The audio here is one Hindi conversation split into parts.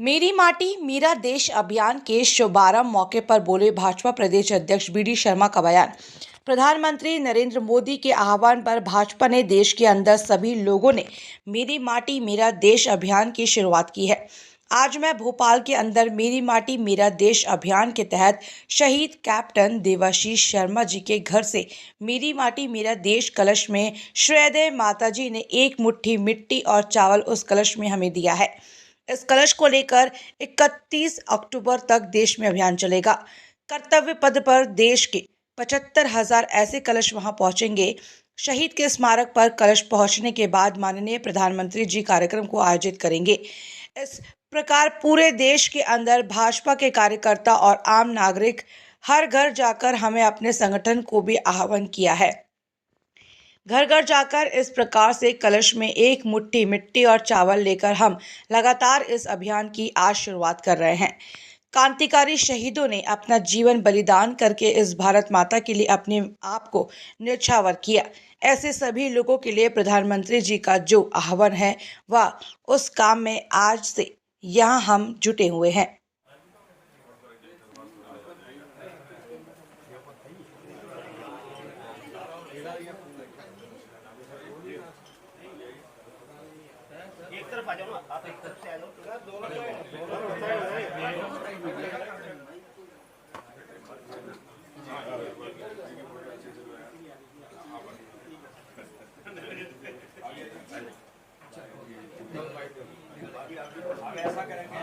मेरी माटी मेरा देश अभियान के शुभारंभ मौके पर बोले भाजपा प्रदेश अध्यक्ष बी डी शर्मा का बयान। प्रधानमंत्री नरेंद्र मोदी के आह्वान पर भाजपा ने देश के अंदर सभी लोगों ने मेरी माटी मेरा देश अभियान की शुरुआत की है। आज मैं भोपाल के अंदर मेरी माटी मेरा देश अभियान के तहत शहीद कैप्टन देवाशीष शर्मा जी के घर से मेरी माटी मेरा देश कलश में श्रद्धेय माताजी ने एक मुट्ठी मिट्टी और चावल उस कलश में हमें दिया है। इस कलश को लेकर 31 अक्टूबर तक देश में अभियान चलेगा। कर्तव्य पथ पर देश के 75,000 ऐसे कलश वहां पहुंचेंगे। शहीद के स्मारक पर कलश पहुंचने के बाद माननीय प्रधानमंत्री जी कार्यक्रम को आयोजित करेंगे। इस प्रकार पूरे देश के अंदर भाजपा के कार्यकर्ता और आम नागरिक हर घर जाकर हमें अपने संगठन को भी आह्वान किया है। घर घर जाकर इस प्रकार से कलश में एक मुट्ठी मिट्टी और चावल लेकर हम लगातार इस अभियान की आज शुरुआत कर रहे हैं। क्रांतिकारी शहीदों ने अपना जीवन बलिदान करके इस भारत माता के लिए अपने आप को न्यौछावर किया। ऐसे सभी लोगों के लिए प्रधानमंत्री जी का जो आह्वान है वह उस काम में आज से यहाँ हम जुटे हुए हैं। एक तरफ आ जाओ ना, आप एक तरफ से आ जाओ। ऐसा करेंगे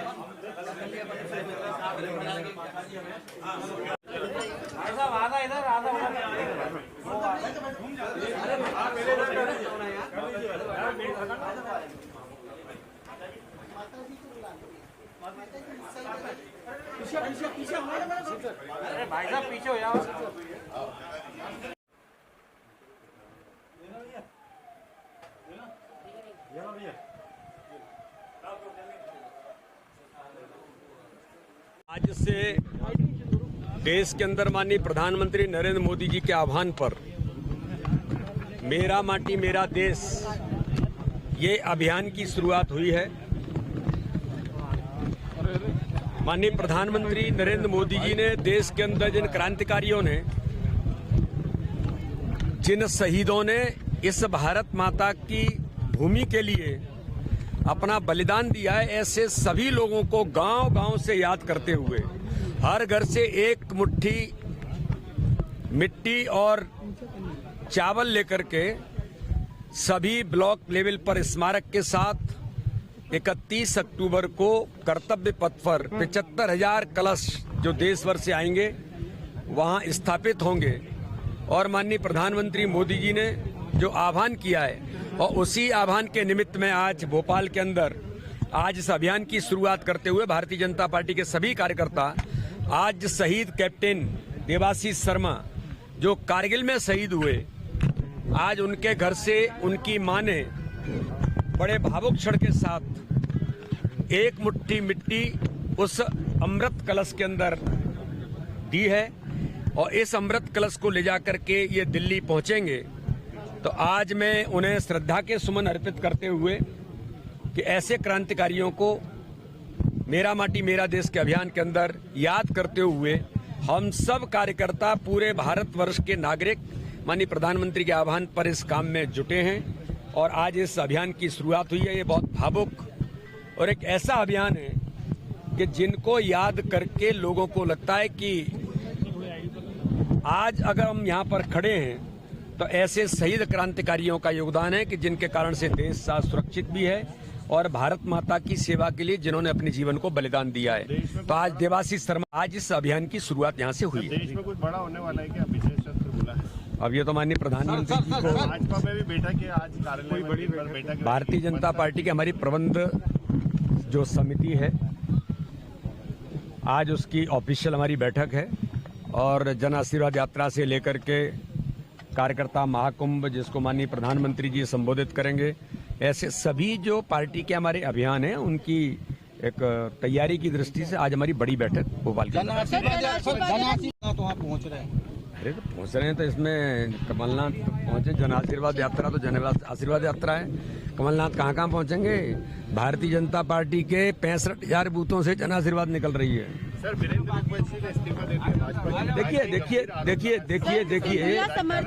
आधा इधर आधा अरे भाई साहब पीछे हो जाओ। आज से देश के अंदर माननीय प्रधानमंत्री नरेंद्र मोदी जी के आह्वान पर मेरा माटी मेरा देश ये अभियान की शुरुआत हुई है। माननीय प्रधानमंत्री नरेंद्र मोदी जी ने देश के अंदर जिन क्रांतिकारियों ने, जिन शहीदों ने इस भारत माता की भूमि के लिए अपना बलिदान दिया है, ऐसे सभी लोगों को गांव-गांव से याद करते हुए हर घर से एक मुट्ठी मिट्टी और चावल लेकर के सभी ब्लॉक लेवल पर स्मारक के साथ 31 अक्टूबर को कर्तव्य पथ पर 75,000 कलश जो देश भर से आएंगे वहां स्थापित होंगे। और माननीय प्रधानमंत्री मोदी जी ने जो आह्वान किया है और उसी आह्वान के निमित्त में आज भोपाल के अंदर आज इस अभियान की शुरुआत करते हुए भारतीय जनता पार्टी के सभी कार्यकर्ता आज शहीद कैप्टन देवाशीष शर्मा जो कारगिल में शहीद हुए, आज उनके घर से उनकी मां ने बड़े भावुक क्षण के साथ एक मुट्ठी मिट्टी उस अमृत कलश के अंदर दी है और इस अमृत कलश को ले जाकर के ये दिल्ली पहुंचेंगे। तो आज मैं उन्हें श्रद्धा के सुमन अर्पित करते हुए कि ऐसे क्रांतिकारियों को मेरा माटी मेरा देश के अभियान के अंदर याद करते हुए हम सब कार्यकर्ता पूरे भारतवर्ष के नागरिक माननीय प्रधानमंत्री के आह्वान पर इस काम में जुटे हैं और आज इस अभियान की शुरुआत हुई है। ये बहुत भावुक और एक ऐसा अभियान है कि जिनको याद करके लोगों को लगता है कि आज अगर हम यहाँ पर खड़े हैं तो ऐसे शहीद क्रांतिकारियों का योगदान है कि जिनके कारण से देश सुरक्षित भी है और भारत माता की सेवा के लिए जिन्होंने अपने जीवन को बलिदान दिया है। तो आज देवाशीष शर्मा आज इस अभियान की शुरुआत यहाँ से हुई है। देश में कुछ बड़ा होने वाला है क्या? विशेष सत्र बोला है अब ये तो माननीय प्रधानमंत्री जी को भाजपा में भी बैठक है आज, कार्यालय में बड़ी बैठक। भारतीय जनता पार्टी की हमारी प्रबंध जो समिति है आज उसकी ऑफिशियल हमारी बैठक है और जन आशीर्वाद यात्रा से लेकर के कार्यकर्ता महाकुंभ जिसको माननीय प्रधानमंत्री जी संबोधित करेंगे, ऐसे सभी जो पार्टी के हमारे अभियान हैं उनकी एक तैयारी की दृष्टि से आज हमारी बड़ी बैठक भोपाल की पहुंच रहे हैं। अरे तो पहुंच रहे हैं तो इसमें कमलनाथ पहुंचे। जन आशीर्वाद यात्रा तो जन आशीर्वाद यात्रा है। कमलनाथ कहाँ पहुंचेंगे? भारतीय जनता पार्टी के 65,000 बूथों से जन आशीर्वाद निकल रही है। सर वीरेंद्र कुमार ने इस्तीफा दे दिया भाजपा की।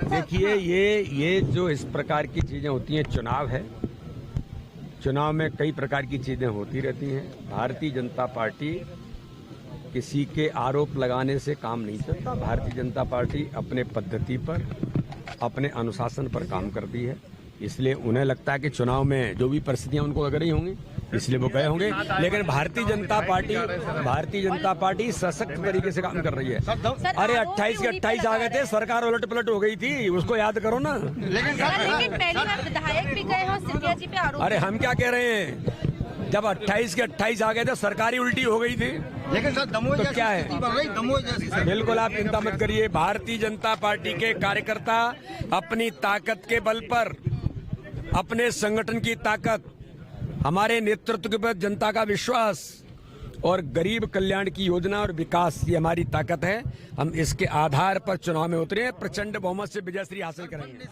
देखिए ये जो इस प्रकार की चीजें होती हैं, चुनाव है, चुनाव में कई प्रकार की चीजें होती रहती हैं। भारतीय जनता पार्टी किसी के आरोप लगाने से काम नहीं चलता। भारतीय जनता पार्टी अपने पद्धति पर, अपने अनुशासन पर काम करती है, इसलिए उन्हें लगता है कि चुनाव में जो भी परिस्थितियां उनको लग रही होंगी इसलिए वो गए होंगे। लेकिन भारतीय जनता पार्टी सशक्त तरीके से काम कर रही है। अरे 28 के 28 आ गए थे, सरकार उलट पलट हो गई थी, उसको याद करो ना। लेकिन पहली बार विधायक भी गए हो सिंधिया जी पे आरोप। अरे हम क्या कह रहे हैं, जब 28 के 28 आ गए थे, सरकारी उल्टी हो गई थी। लेकिन सर दमोह तो क्या है? दमोह जैसी बिल्कुल आप चिंता मत करिए। भारतीय जनता पार्टी के कार्यकर्ता अपनी ताकत के बल पर, अपने संगठन की ताकत, हमारे नेतृत्व के प्रति जनता का विश्वास और गरीब कल्याण की योजना और विकास, ये हमारी ताकत है। हम इसके आधार पर चुनाव में उतरे, प्रचंड बहुमत से विजयश्री हासिल करेंगे।